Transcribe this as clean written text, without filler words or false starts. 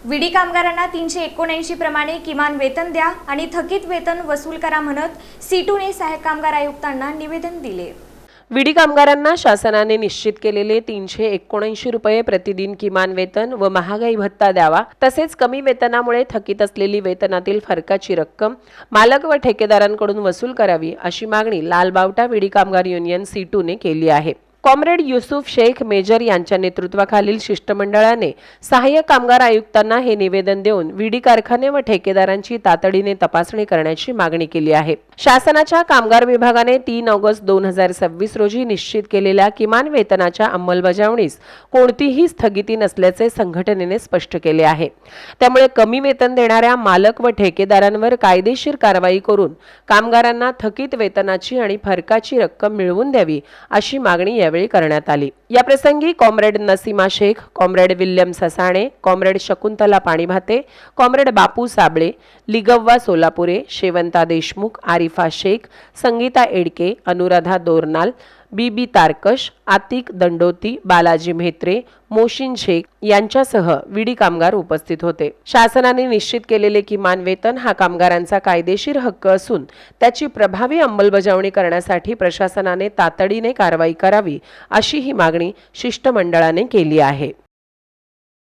विडी कामगारांना 379 प्रमाणे किमान वेतन द्या आणि थकीत वेतन वसूल करा म्हणत सीटूने सहाय्यक कामगार आयुक्तांना निवेदन दिले। विडी कामगारांना शासनाने निश्चित केलेले 379 रुपये प्रतिदिन किमान वेतन व महागाई भत्ता द्यावा, तसेच कमी वेतनामुळे थकीत असलेली वेतनातील फरकाची रक्कम मालक व ठेकेदारांकडून वसूल करावी, अशी मागणी लालबावटा विडी कामगार युनियन सीटूने केली आहे। कॉम्रेड युसुफ शेख मेजर यांच्या नेतृत्वाखालील शिष्टमंडळाने सहाय्यक कामगार आयुक्तांना हे निवेदन देऊन विडी कारखाने व ठेकेदारांची तातडीने तपासणी करण्याची मागणी केली आहे। शासनाच्या कामगार विभागाने 3 ऑगस्ट 2026 रोजी निश्चित केलेल्या किमान वेतनाच्या अंमलबजावणीस कोणतीही स्थगिती नसल्याचे संघटनेने स्पष्ट केले आहे। त्यामुळे कमी वेतन देणाऱ्या मालक व ठेकेदारांवर कायदेशीर कारवाई करून कामगारांना थकीत वेतनाची आणि फरकाची रक्कम मिळवून द्यावी, अशी मागणी यावेळी करण्यात आली। या प्रसंगी comrade Nasima Shaikh, comrade William Sasane, comrade Shakuntala Panibhate, comrade Bapu Sable, Ligavva Solapure, Shevanta Deshmukh, Arifa Shaikh, Sangita Edke, Anuradha Dornal, Bibi Tarkash, Atik Dandoti, Balaji Mhetre, Moshin Shaikh यांच्यासह विडी कामगार उपस्थित होते। शासनाने निश्चित केलेले किमान वेतन हा कामगारांचा कायदेशीर हक्क असून त्याची प्रभावी अंमलबजावणी करण्यासाठी प्रशासनाने तातडीने कारवाई करावी, अशी ही मागणी शिष्टमंडळाने केली आहे।